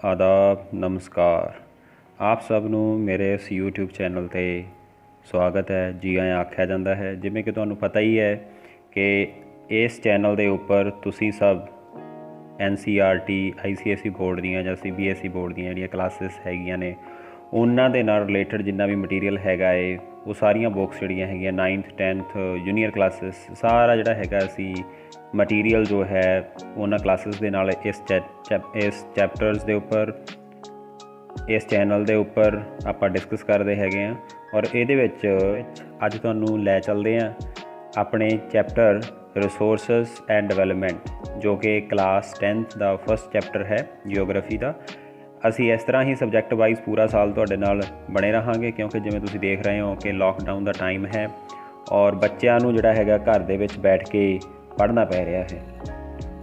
आदाब नमस्कार। आप सब ਨੂੰ ਮੇਰੇ ਇਸ YouTube ਚੈਨਲ 'ਤੇ ਸਵਾਗਤ ਹੈ। ਜੀ ਆਇਆਂ ਆਖਿਆ ਜਾਂਦਾ ਹੈ। ਜਿਵੇਂ ਕਿ ਤੁਹਾਨੂੰ ਪਤਾ ਹੀ ਹੈ ਕਿ ਇਸ ਚੈਨਲ ਦੇ ਉੱਪਰ ਤੁਸੀਂ ਸਭ NCERT ICSE ਬੋਰਡ ਦੀਆਂ ਜਾਂ CBSE ਬੋਰਡ ਦੀਆਂ ਜਿਹੜੀਆਂ ਕਲਾਸਿਸ ਹੈਗੀਆਂ ਨੇ ਉਹਨਾਂ ਦੇ ਨਾਲ ਰਿਲੇਟਡ ਜਿੰਨਾ ਵੀ ਮਟੀਰੀਅਲ ਹੈਗਾ ਏ ਉਹ ਸਾਰੀਆਂ ਬੁੱਕਸ ਜਿਹੜੀਆਂ ਹੈਗੀਆਂ 9th 10th ਜੂਨੀਅਰ ਕਲਾਸਿਸ ਸਾਰਾ ਜਿਹੜਾ ਹੈਗਾ ਅਸੀਂ ਮਟੀਰੀਅਲ ਜੋ ਹੈ ਉਹਨਾਂ ਕਲਾਸਿਸ ਦੇ ਨਾਲ ਇਸ ਚੈਪਟਰਸ ਦੇ ਉੱਪਰ ਇਸ ਚੈਨਲ ਦੇ ਉੱਪਰ ਆਪਾਂ ਡਿਸਕਸ ਕਰਦੇ ਹੈਗੇ ਹਾਂ। ਔਰ ਇਹਦੇ ਵਿੱਚ ਅੱਜ ਤੁਹਾਨੂੰ ਲੈ ਚੱਲਦੇ ਹਾਂ ਆਪਣੇ ਚੈਪਟਰ ਰਿਸੋਰਸਿਸ ਐਂਡ ਡਿਵੈਲਪਮੈਂਟ ਜੋ ਕਿ ਕਲਾਸ 10th ਦਾ ਫਸਟ ਚੈਪਟਰ ਹੈ ਜੀਓਗ੍ਰਾਫੀ ਦਾ। ਅਸੀਂ ਇਸ ਤਰ੍ਹਾਂ ਹੀ ਸਬਜੈਕਟ ਵਾਈਜ਼ ਪੂਰਾ ਸਾਲ ਤੁਹਾਡੇ ਨਾਲ ਬਣੇ ਰਹਾਂਗੇ ਕਿਉਂਕਿ ਜਿਵੇਂ ਤੁਸੀਂ ਦੇਖ ਰਹੇ ਹੋ ਕਿ ਲੋਕਡਾਊਨ ਦਾ ਟਾਈਮ ਹੈ ਔਰ ਬੱਚਿਆਂ ਨੂੰ ਜਿਹੜਾ ਹੈਗਾ ਘਰ ਦੇ ਵਿੱਚ ਬੈਠ ਕੇ ਪੜ੍ਹਨਾ ਪੈ ਰਿਹਾ ਹੈ।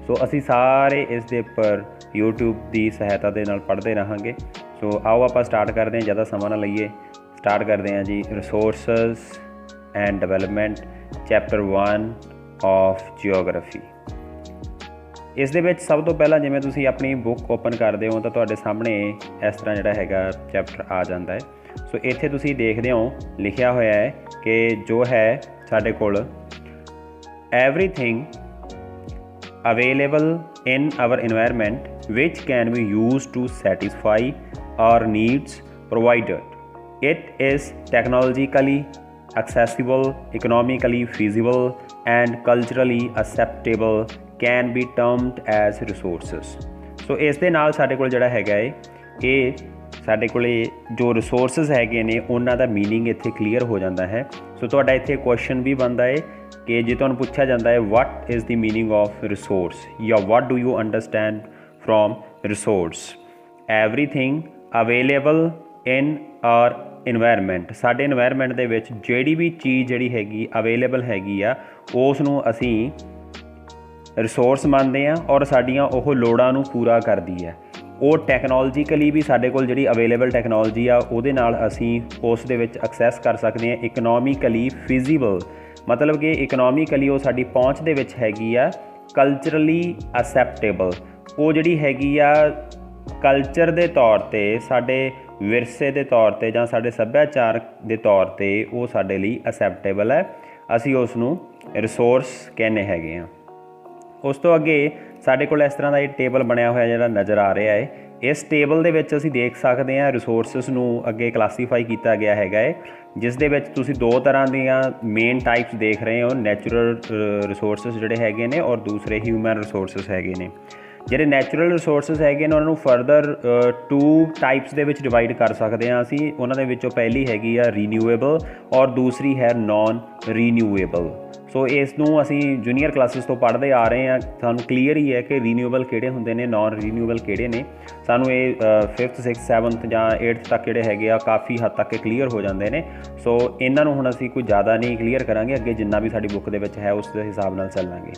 ਸੋ ਅਸੀਂ ਸਾਰੇ ਇਸ ਦੇ ਉੱਪਰ YouTube ਦੀ ਸਹਾਇਤਾ ਦੇ ਨਾਲ ਪੜ੍ਹਦੇ ਰਹਾਂਗੇ। ਸੋ ਆਓ ਆਪਾਂ ਸਟਾਰਟ ਕਰਦੇ ਹਾਂ, ਜ਼ਿਆਦਾ ਸਮਾਂ ਨਾ ਲਈਏ। ਸਟਾਰਟ ਕਰਦੇ ਹਾਂ ਜੀ resources and development chapter 1 of geography. ਇਸ ਦੇ ਵਿੱਚ ਸਭ ਤੋਂ ਪਹਿਲਾਂ ਜਿਵੇਂ ਤੁਸੀਂ ਆਪਣੀ ਬੁੱਕ ਓਪਨ ਕਰਦੇ ਹੋ ਤਾਂ ਤੁਹਾਡੇ ਸਾਹਮਣੇ ਇਸ ਤਰ੍ਹਾਂ ਜਿਹੜਾ ਹੈਗਾ ਚੈਪਟਰ ਆ ਜਾਂਦਾ ਹੈ। ਸੋ ਇੱਥੇ ਤੁਸੀਂ ਦੇਖਦੇ ਹੋ ਲਿਖਿਆ ਹੋਇਆ ਹੈ ਕਿ ਜੋ ਹੈ ਸਾਡੇ ਕੋਲ everything available in our environment which can be used to satisfy our needs provided. It is technologically accessible, economically feasible and culturally acceptable can be termed as resources. ਸੋ ਇਸ ਦੇ ਨਾਲ ਸਾਡੇ ਕੋਲ ਜਿਹੜਾ ਹੈਗਾ ਹੈ ਇਹ ਸਾਡੇ ਕੋਲ ਜੋ ਰਿਸੋਰਸਿਸ ਹੈਗੇ ਨੇ ਉਹਨਾਂ ਦਾ ਮੀਨਿੰਗ ਇੱਥੇ ਕਲੀਅਰ ਹੋ ਜਾਂਦਾ ਹੈ। ਸੋ ਤੁਹਾਡਾ ਇੱਥੇ ਕੁਐਸਚਨ ਵੀ ਬਣਦਾ ਹੈ ਕਿ ਜੇ ਤੁਹਾਨੂੰ ਪੁੱਛਿਆ ਜਾਂਦਾ ਹੈ what is the meaning of resource ਜਾਂ what do you understand from resource. Everything available in our environment, ਸਾਡੇ ਇਨਵਾਇਰਮੈਂਟ ਦੇ ਵਿੱਚ ਜਿਹੜੀ ਵੀ ਚੀਜ਼ ਜਿਹੜੀ ਹੈਗੀ ਅਵੇਲੇਬਲ ਹੈਗੀ ਆ ਉਸ ਨੂੰ ਅਸੀਂ ਰਿਸੋਰਸ ਮੰਨਦੇ ਹਾਂ ਔਰ ਸਾਡੀਆਂ ਉਹ ਲੋੜਾਂ ਨੂੰ ਪੂਰਾ ਕਰਦੀ ਹੈ। ਉਹ ਟੈਕਨੋਲੋਜੀਕਲੀ ਵੀ ਸਾਡੇ ਕੋਲ ਜਿਹੜੀ ਅਵੇਲੇਬਲ ਟੈਕਨੋਲੋਜੀ ਆ ਉਹਦੇ ਨਾਲ ਅਸੀਂ ਉਸ ਦੇ ਵਿੱਚ ਐਕਸੈਸ ਕਰ ਸਕਦੇ ਹਾਂ। ਇਕਨੋਮਿਕਲੀ ਫਿਜ਼ੀਬਲ ਮਤਲਬ ਕਿ ਇਕਨੋਮਿਕਲੀ ਉਹ ਸਾਡੀ ਪਹੁੰਚ ਦੇ ਵਿੱਚ ਹੈਗੀ ਆ। ਕਲਚਰਲੀ ਅਸੈਪਟੇਬਲ ਉਹ ਜਿਹੜੀ ਹੈਗੀ ਆ ਕਲਚਰ ਦੇ ਤੌਰ 'ਤੇ ਸਾਡੇ ਵਿਰਸੇ ਦੇ ਤੌਰ 'ਤੇ ਜਾਂ ਸਾਡੇ ਸੱਭਿਆਚਾਰ ਦੇ ਤੌਰ 'ਤੇ ਉਹ ਸਾਡੇ ਲਈ ਅਸੈਪਟੇਬਲ ਹੈ। ਅਸੀਂ ਉਸ ਨੂੰ ਰਿਸੋਰਸ ਕਹਿੰਦੇ ਹੈਗੇ ਹਾਂ। ਉਸ ਤੋਂ ਅੱਗੇ ਸਾਡੇ ਕੋਲ ਇਸ ਤਰ੍ਹਾਂ ਦਾ ਇਹ ਟੇਬਲ ਬਣਿਆ ਹੋਇਆ ਜਿਹੜਾ ਨਜ਼ਰ ਆ ਰਿਹਾ ਹੈ। ਇਸ ਟੇਬਲ ਦੇ ਵਿੱਚ ਅਸੀਂ ਦੇਖ ਸਕਦੇ ਹਾਂ ਰਿਸੋਰਸਿਸ ਨੂੰ ਅੱਗੇ ਕਲਾਸੀਫਾਈ ਕੀਤਾ ਗਿਆ ਹੈਗਾ ਹੈ ਜਿਸ ਦੇ ਵਿੱਚ ਤੁਸੀਂ ਦੋ ਤਰ੍ਹਾਂ ਦੀਆਂ ਮੇਨ ਟਾਈਪਸ ਦੇਖ ਰਹੇ ਹੋ। ਨੈਚੁਰਲ ਰਿਸੋਰਸਿਸ ਜਿਹੜੇ ਹੈਗੇ ਨੇ ਔਰ ਦੂਸਰੇ ਹਿਊਮਨ ਰਿਸੋਰਸਿਸ ਹੈਗੇ ਨੇ। ਜਿਹੜੇ ਨੈਚੁਰਲ ਰਿਸੋਰਸਿਸ ਹੈਗੇ ਨੇ ਉਹਨਾਂ ਨੂੰ ਫਰਦਰ 2 ਟਾਈਪਸ ਦੇ ਵਿੱਚ ਡਿਵਾਈਡ ਕਰ ਸਕਦੇ ਹਾਂ ਅਸੀਂ। ਉਹਨਾਂ ਦੇ ਵਿੱਚੋਂ ਪਹਿਲੀ ਹੈਗੀ ਆ ਰੀਨਿਊਏਬਲ ਔਰ ਦੂਸਰੀ ਹੈ ਨੋਨ ਰੀਨਿਊਏਬਲ। ਸੋ ਇਸ ਨੂੰ ਅਸੀਂ ਜੂਨੀਅਰ ਕਲਾਸਿਸ ਤੋਂ ਪੜ੍ਹਦੇ ਆ ਰਹੇ ਹਾਂ। ਸਾਨੂੰ ਕਲੀਅਰ ਹੀ ਹੈ ਕਿ ਰੀਨਿਊਏਬਲ ਕਿਹੜੇ ਹੁੰਦੇ ਨੇ, ਨੋਨ ਰੀਨਿਊਏਬਲ ਕਿਹੜੇ ਨੇ। ਸਾਨੂੰ ਇਹ 5th 6th 7th ਜਾਂ 8th ਤੱਕ ਜਿਹੜੇ ਹੈਗੇ ਆ ਕਾਫੀ ਹੱਦ ਤੱਕ ਕਲੀਅਰ ਹੋ ਜਾਂਦੇ ਨੇ। ਸੋ ਇਹਨਾਂ ਨੂੰ ਹੁਣ ਅਸੀਂ ਕੋਈ ਜ਼ਿਆਦਾ ਨਹੀਂ ਕਲੀਅਰ ਕਰਾਂਗੇ, ਅੱਗੇ ਜਿੰਨਾ ਵੀ ਸਾਡੀ ਬੁੱਕ ਦੇ ਵਿੱਚ ਹੈ ਉਸ ਦੇ ਹਿਸਾਬ ਨਾਲ ਚੱਲਾਂਗੇ।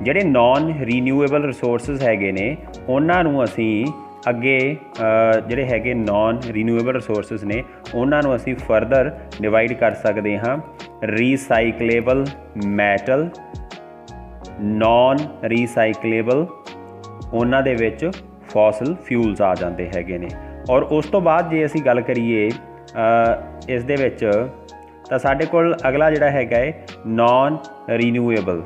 ਜਿਹੜੇ ਨੋਨ ਰੀਨਿਊਏਬਲ ਰਿਸੋਰਸਿਸ ਹੈਗੇ ਨੇ ਉਹਨਾਂ ਨੂੰ ਅਸੀਂ ਅੱਗੇ ਜਿਹੜੇ ਹੈਗੇ ਨੋਨ ਰੀਨਿਊਏਬਲ ਰਿਸੋਰਸਿਸ ਨੇ ਉਹਨਾਂ ਨੂੰ ਅਸੀਂ ਫਰਦਰ ਡਿਵਾਈਡ ਕਰ ਸਕਦੇ ਹਾਂ। ਰੀਸਾਈਕਲੇਬਲ ਮੈਟਲ, ਨੋਨ ਰੀਸਾਈਕਲੇਬਲ ਉਹਨਾਂ ਦੇ ਵਿੱਚ ਫੋਸਲ ਫਿਊਲਸ ਆ ਜਾਂਦੇ ਹੈਗੇ ਨੇ। ਔਰ ਉਸ ਤੋਂ ਬਾਅਦ ਜੇ ਅਸੀਂ ਗੱਲ ਕਰੀਏ ਇਸ ਦੇ ਵਿੱਚ ਤਾਂ ਸਾਡੇ ਕੋਲ ਅਗਲਾ ਜਿਹੜਾ ਹੈਗਾ ਹੈ ਨੋਨ ਰੀਨਿਊਏਬਲ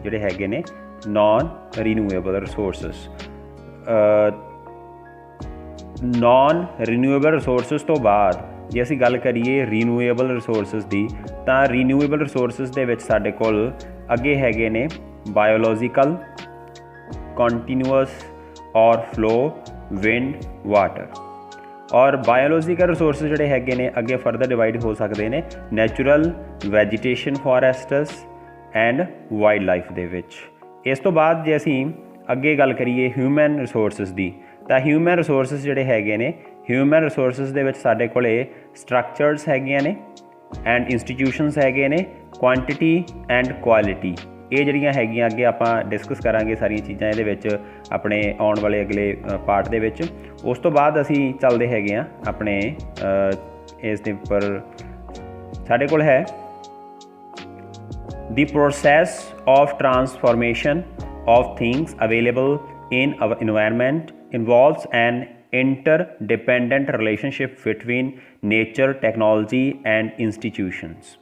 ਜਿਹੜੇ ਹੈਗੇ ਨੇ non renewable resources. Non renewable resources ਤੋਂ ਬਾਅਦ ਜੇ ਅਸੀਂ ਗੱਲ ਕਰੀਏ ਰੀਨਿਊਏਬਲ ਰਿਸੋਰਸਿਸ ਦੀ ਤਾਂ ਰੀਨਿਊਏਬਲ ਰਿਸੋਰਸਿਸ ਦੇ ਵਿੱਚ ਸਾਡੇ ਕੋਲ ਅੱਗੇ ਹੈਗੇ ਨੇ ਬਾਇਓਲੋਜੀਕਲ, ਕੰਟੀਨਿਊਅਸ ਔਰ ਫਲੋ, ਵਿੰਡ, ਵਾਟਰ। ਔਰ ਬਾਇਓਲੋਜੀਕਲ ਰਿਸੋਰਸਿਸ ਜਿਹੜੇ ਹੈਗੇ ਨੇ ਅੱਗੇ ਫਰਦਰ ਡਿਵਾਈਡ ਹੋ ਸਕਦੇ ਨੇ natural, vegetation, forests and wild life ਦੇ ਵਿੱਚ। ਇਸ ਤੋਂ ਬਾਅਦ ਜੇ ਅਸੀਂ ਅੱਗੇ ਗੱਲ ਕਰੀਏ ਹਿਊਮਨ ਰਿਸੋਰਸਿਸ ਦੀ ਤਾਂ ਹਿਊਮਨ ਰਿਸੋਰਸਿਸ ਜਿਹੜੇ ਹੈਗੇ ਨੇ ਹਿਊਮਨ ਰਿਸੋਰਸਿਸ ਦੇ ਵਿੱਚ ਸਾਡੇ ਕੋਲੇ ਸਟਰਕਚਰਸ ਹੈਗੀਆਂ ਨੇ ਐਂਡ ਇੰਸਟੀਟਿਊਸ਼ਨਸ ਹੈਗੇ ਨੇ, ਕੁਆਂਟਿਟੀ ਐਂਡ ਕੁਆਲਿਟੀ। ਇਹ ਜਿਹੜੀਆਂ ਹੈਗੀਆਂ ਅੱਗੇ ਆਪਾਂ ਡਿਸਕਸ ਕਰਾਂਗੇ ਸਾਰੀਆਂ ਚੀਜ਼ਾਂ ਇਹਦੇ ਵਿੱਚ ਆਪਣੇ ਆਉਣ ਵਾਲੇ ਅਗਲੇ ਪਾਰਟ ਦੇ ਵਿੱਚ। ਉਸ ਤੋਂ ਬਾਅਦ ਅਸੀਂ ਚੱਲਦੇ ਹੈਗੇ ਹਾਂ ਆਪਣੇ ਇਸ ਦੇ ਉੱਪਰ ਸਾਡੇ ਕੋਲ ਹੈ the process of transformation of things available in our environment involves an interdependent relationship between nature, technology and institutions.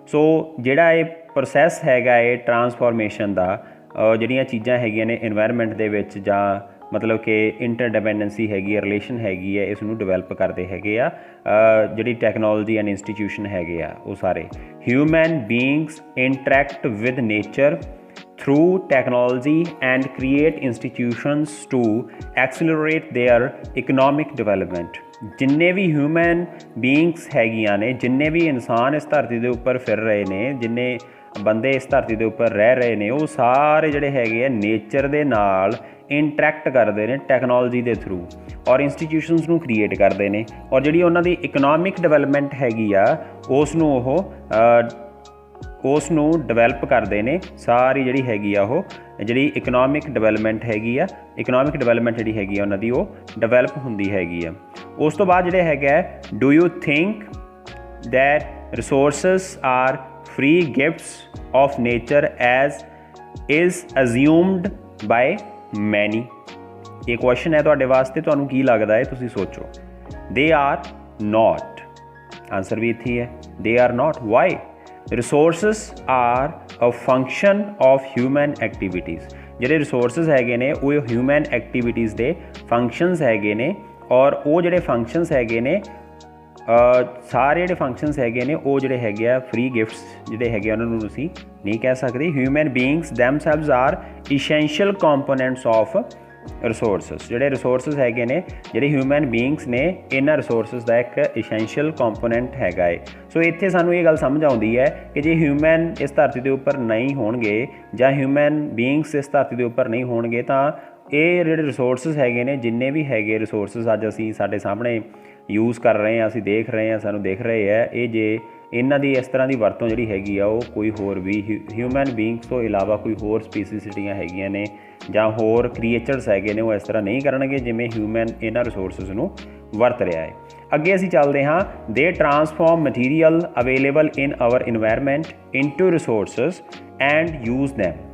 सो ਜਿਹੜਾ ਇਹ ਪ੍ਰੋਸੈਸ ਹੈਗਾ ਇਹ ਟਰਾਂਸਫੋਰਮੇਸ਼ਨ ਦਾ ਜਿਹੜੀਆਂ ਚੀਜ਼ਾਂ ਹੈਗੀਆਂ ਨੇ ਇਨਵਾਇਰਮੈਂਟ ਦੇ ਵਿੱਚ ਜਾਂ ਮਤਲਬ ਕਿ ਇੰਟਰਡਿਪੈਂਡੈਂਸੀ ਹੈਗੀ ਹੈ, ਰਿਲੇਸ਼ਨ ਹੈਗੀ ਹੈ, ਇਸ ਨੂੰ ਡਿਵੈਲਪ ਕਰਦੇ ਹੈਗੇ ਆ ਜਿਹੜੀ ਟੈਕਨੋਲੋਜੀ ਐਂਡ ਇੰਸਟੀਟਿਊਸ਼ਨ ਹੈਗੇ ਆ ਉਹ ਸਾਰੇ। Human beings interact with nature through technology and create institutions to accelerate their economic development। जिन्ने भी ह्यूमन बीइंग्स हैगियां ने, जिन्ने भी इंसान इस धरती के उपर फिर रहे ने, जिन्ने बंदे इस धरती के उपर रह रहे ने, वो सारे जिहड़े हैगे नेचर दे नाल इंटरैक्ट करते हैं टैक्नोलॉजी के थ्रू और इंस्टीट्यूशनस नूं क्रिएट करते हैं और जिहड़ी उन्हां दी इकनॉमिक डिवेलपमेंट हैगी आ उस नूं ਉਸ ਨੂੰ ਡਿਵੈਲਪ ਕਰਦੇ ਨੇ। ਸਾਰੀ ਜਿਹੜੀ ਹੈਗੀ ਆ ਉਹ ਜਿਹੜੀ ਇਕਨੋਮਿਕ ਡਿਵੈਲਪਮੈਂਟ ਹੈਗੀ ਆ, ਇਕਨੋਮਿਕ ਡਿਵੈਲਪਮੈਂਟ ਜਿਹੜੀ ਹੈਗੀ ਆ ਉਹਨਾਂ ਦੀ ਉਹ ਡਿਵੈਲਪ ਹੁੰਦੀ ਹੈਗੀ ਆ। ਉਸ ਤੋਂ ਬਾਅਦ ਜਿਹੜੇ ਹੈਗਾ do you think that resources are free gifts of nature as is assumed by many. ਇਹ ਕੁਐਸਚਨ ਹੈ ਤੁਹਾਡੇ ਵਾਸਤੇ, ਤੁਹਾਨੂੰ ਕੀ ਲੱਗਦਾ ਹੈ ਤੁਸੀਂ ਸੋਚੋ। ਦੇ ਆਰ ਨੋਟ, ਆਨਸਰ ਵੀ ਇੱਥੇ ਹੈ, they are not. Why? Resources are a function of human activities. ਜਿਹੜੇ ਰਿਸੋਰਸਿਸ ਹੈਗੇ ਨੇ ਉਹ ਹਿਊਮਨ ਐਕਟੀਵਿਟੀज़ ਦੇ ਫੰਕਸ਼ਨਸ ਹੈਗੇ ਨੇ ਔਰ ਉਹ ਜਿਹੜੇ ਫੰਕਸ਼ਨਸ ਹੈਗੇ ਨੇ ਸਾਰੇ ਜਿਹੜੇ ਫੰਕਸ਼ਨਸ ਹੈਗੇ ਨੇ ਉਹ ਜਿਹੜੇ ਹੈਗੇ ਆ ਫ੍ਰੀ ਗਿਫਟਸ ਜਿਹੜੇ ਹੈਗੇ ਉਹਨਾਂ ਨੂੰ ਤੁਸੀਂ ਨਹੀਂ ਕਹਿ ਸਕਦੇ। Human beings themselves are essential components of resources. ਜਿਹੜੇ ਰਿਸੋਰਸਿਸ ਹੈਗੇ ਨੇ, ਜਿਹੜੇ ਹਿਊਮਨ ਬੀਇੰਗਸ ਨੇ, ਇਹਨਾਂ ਰਿਸੋਰਸਿਸ ਦਾ ਇੱਕ ਇਸੈਂਸ਼ੀਅਲ ਕੰਪੋਨੈਂਟ ਹੈਗਾ ਹੈ। ਸੋ ਇੱਥੇ ਸਾਨੂੰ ਇਹ ਗੱਲ ਸਮਝ ਆਉਂਦੀ ਹੈ ਕਿ ਜੇ ਹਿਊਮਨ ਇਸ ਧਰਤੀ ਦੇ ਉੱਪਰ ਨਹੀਂ ਹੋਣਗੇ ਜਾਂ ਹਿਊਮਨ ਬੀਇੰਗਸ ਇਸ ਧਰਤੀ ਦੇ ਉੱਪਰ ਨਹੀਂ ਹੋਣਗੇ ਤਾਂ ਇਹ ਜਿਹੜੇ ਰਿਸੋਰਸਿਸ ਹੈਗੇ ਨੇ, ਜਿੰਨੇ ਵੀ ਹੈਗੇ ਰਿਸੋਰਸਿਸ ਅੱਜ ਅਸੀਂ ਸਾਡੇ ਸਾਹਮਣੇ ਯੂਜ਼ ਕਰ ਰਹੇ ਹਾਂ, ਅਸੀਂ ਦੇਖ ਰਹੇ ਹਾਂ, ਸਾਨੂੰ ਦਿਖ ਰਹੇ ਹੈ, ਇਹ ਜੇ ਇਹਨਾਂ ਦੀ ਇਸ ਤਰ੍ਹਾਂ ਦੀ ਵਰਤੋਂ ਜਿਹੜੀ ਹੈਗੀ ਆ ਉਹ ਕੋਈ ਹੋਰ ਵੀ ਹਿਊਮਨ ਬੀਇੰਗਸ ਤੋਂ ਇਲਾਵਾ ਕੋਈ ਹੋਰ ਸਪੀਸੀਸਿਟੀਆਂ ਹੈਗੀਆਂ ਨੇ ਜਾਂ ਹੋਰ ਕ੍ਰੀਏਚਰਸ ਹੈਗੇ ਨੇ ਉਹ ਇਸ ਤਰ੍ਹਾਂ ਨਹੀਂ ਕਰਨਗੇ ਜਿਵੇਂ ਹਿਊਮਨ ਇਹਨਾਂ ਰਿਸੋਰਸਿਸ ਨੂੰ ਵਰਤ ਰਿਹਾ ਹੈ। ਅੱਗੇ ਅਸੀਂ ਚੱਲਦੇ ਹਾਂ। ਦੇ transform material available in our environment into resources and use them.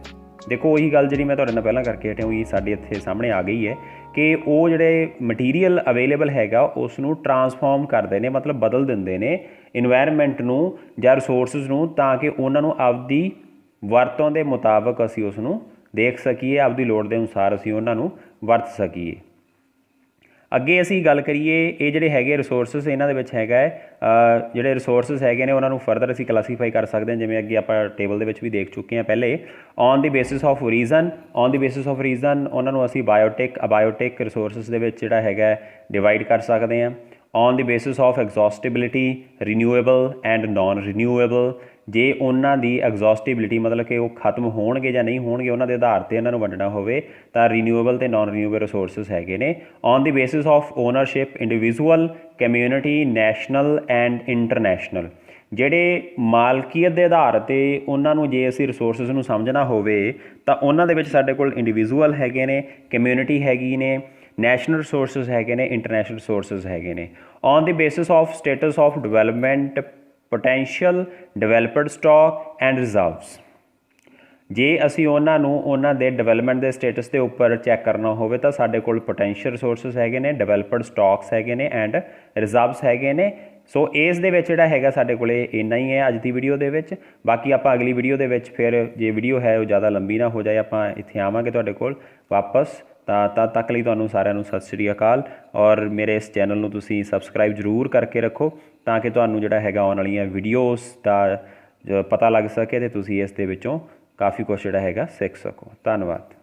ਦੇਖੋ ਉਹੀ ਗੱਲ ਜਿਹੜੀ ਮੈਂ ਤੁਹਾਡੇ ਨਾਲ ਪਹਿਲਾਂ ਕਰਕੇ ਹਟਿਆ ਹੋਈ ਸਾਡੇ ਇੱਥੇ ਸਾਹਮਣੇ ਆ ਗਈ ਹੈ ਕਿ ਉਹ ਜਿਹੜੇ ਮਟੀਰੀਅਲ ਅਵੇਲੇਬਲ ਹੈਗਾ ਉਸ ਨੂੰ ਟਰਾਂਸਫਾਰਮ ਕਰਦੇ ਨੇ, ਮਤਲਬ ਬਦਲ ਦਿੰਦੇ ਨੇ ਇਨਵਾਇਰਮੈਂਟ ਨੂੰ ਜਾਂ ਰਿਸੋਰਸਿਸ ਨੂੰ ਤਾਂ ਕਿ ਉਹਨਾਂ ਨੂੰ ਆਪਦੀ ਵਰਤੋਂ ਦੇ ਮੁਤਾਬਕ ਅਸੀਂ ਉਸ ਨੂੰ ਦੇਖ ਸਕੀਏ, ਆਪਦੀ ਲੋੜ ਦੇ ਅਨੁਸਾਰ ਅਸੀਂ ਉਹਨਾਂ ਨੂੰ ਵਰਤ ਸਕੀਏ। ਅੱਗੇ ਅਸੀਂ ਗੱਲ ਕਰੀਏ ਇਹ ਜਿਹੜੇ ਹੈਗੇ ਰਿਸੋਰਸਿਸ, ਇਹਨਾਂ ਦੇ ਵਿੱਚ ਹੈਗਾ ਹੈ ਜਿਹੜੇ ਰਿਸੋਰਸਿਸ ਹੈਗੇ ਨੇ ਉਹਨਾਂ ਨੂੰ ਫਰਦਰ ਅਸੀਂ ਕਲਾਸੀਫਾਈ ਕਰ ਸਕਦੇ ਹਾਂ, ਜਿਵੇਂ ਅੱਗੇ ਆਪਾਂ ਟੇਬਲ ਦੇ ਵਿੱਚ ਵੀ ਦੇਖ ਚੁੱਕੇ ਹਾਂ ਪਹਿਲੇ। On the basis of reason, on the basis of reason ਉਹਨਾਂ ਨੂੰ ਅਸੀਂ ਅਬਾਇਓਟਿਕ ਰਿਸੋਰਸਿਸ ਦੇ ਵਿੱਚ ਜਿਹੜਾ ਹੈਗਾ ਡਿਵਾਈਡ ਕਰ ਸਕਦੇ ਹਾਂ। On the basis of exhaustibility, renewable and non renewable. ਜੇ ਉਹਨਾਂ ਦੀ ਐਗਜ਼ੌਸਟੇਬਿਲਿਟੀ ਮਤਲਬ ਕਿ ਉਹ ਖਤਮ ਹੋਣਗੇ ਜਾਂ ਨਹੀਂ ਹੋਣਗੇ ਉਹਨਾਂ ਦੇ ਆਧਾਰ 'ਤੇ ਇਹਨਾਂ ਨੂੰ ਵੰਡਣਾ ਹੋਵੇ ਤਾਂ ਰੀਨਿਊਏਬਲ ਅਤੇ ਨਾਨ ਰੀਨਿਊਏਬਲ ਰਿਸੋਰਸਿਸ ਹੈਗੇ ਨੇ। On the basis of ownership, ਇੰਡੀਵਿਜ਼ੂਅਲ, community, national and international. ਜਿਹੜੇ ਮਾਲਕੀਅਤ ਦੇ ਆਧਾਰ 'ਤੇ ਉਹਨਾਂ ਨੂੰ ਜੇ ਅਸੀਂ ਰਿਸੋਰਸਿਸ ਨੂੰ ਸਮਝਣਾ ਹੋਵੇ ਤਾਂ ਉਹਨਾਂ ਦੇ ਵਿੱਚ ਸਾਡੇ ਕੋਲ ਇੰਡੀਵਿਜ਼ੂਅਲ ਹੈਗੇ ਨੇ, ਕਮਿਊਨਿਟੀ ਹੈਗੀ ਨੇ, ਨੈਸ਼ਨਲ ਰਿਸੋਰਸਿਸ ਹੈਗੇ ਨੇ, ਇੰਟਰਨੈਸ਼ਨਲ ਰਿਸੋਰਸਿਸ ਹੈਗੇ ਨੇ। On the basis of status of development, potential, developed stock and reserves. ਜੇ ਅਸੀਂ ਉਹਨਾਂ ਨੂੰ ਉਹਨਾਂ ਦੇ ਡਿਵੈਲਪਮੈਂਟ ਦੇ ਸਟੇਟਸ ਦੇ ਉੱਪਰ ਚੈੱਕ ਕਰਨਾ ਹੋਵੇ ਤਾਂ ਸਾਡੇ ਕੋਲ ਪੋਟੈਂਸ਼ੀਅਲ ਰਿਸੋਰਸਿਸ ਹੈਗੇ ਨੇ, ਡਿਵੈਲਪਡ ਸਟਾਕਸ ਹੈਗੇ ਨੇ ਐਂਡ ਰਿਜ਼ਰਵਸ ਹੈਗੇ ਨੇ। ਸੋ ਇਸ ਦੇ ਵਿੱਚ ਜਿਹੜਾ ਹੈਗਾ ਸਾਡੇ ਕੋਲ ਇੰਨਾ ਹੀ ਹੈ ਅੱਜ ਦੀ ਵੀਡੀਓ ਦੇ ਵਿੱਚ। ਬਾਕੀ ਆਪਾਂ ਅਗਲੀ ਵੀਡੀਓ ਦੇ ਵਿੱਚ ਫਿਰ ਜੇ ਵੀਡੀਓ ਹੈ ਉਹ ਜ਼ਿਆਦਾ ਲੰਬੀ ਨਾ ਹੋ ਜਾਏ ਆਪਾਂ ਇੱਥੇ ਆਵਾਂਗੇ ਤੁਹਾਡੇ ਕੋਲ ਵਾਪਸ। ਤਾਂ ਤਦ ਤੱਕ ਲਈ ਤੁਹਾਨੂੰ ਸਾਰਿਆਂ ਨੂੰ ਸਤਿ ਸ਼੍ਰੀ ਅਕਾਲ ਔਰ ਮੇਰੇ ਇਸ ਚੈਨਲ ਨੂੰ ਤੁਸੀਂ ਸਬਸਕ੍ਰਾਈਬ ਜ਼ਰੂਰ ਕਰਕੇ ਰੱਖੋ ਤਾਂ ਕਿ ਤੁਹਾਨੂੰ ਜਿਹੜਾ ਹੈਗਾ ਆਉਣ ਵਾਲੀਆਂ ਵੀਡੀਓਜ਼ ਦਾ ਪਤਾ ਲੱਗ ਸਕੇ ਅਤੇ ਤੁਸੀਂ ਇਸ ਦੇ ਵਿੱਚੋਂ ਕਾਫੀ ਕੁਛ ਜਿਹੜਾ ਹੈਗਾ ਸਿੱਖ ਸਕੋ। ਧੰਨਵਾਦ।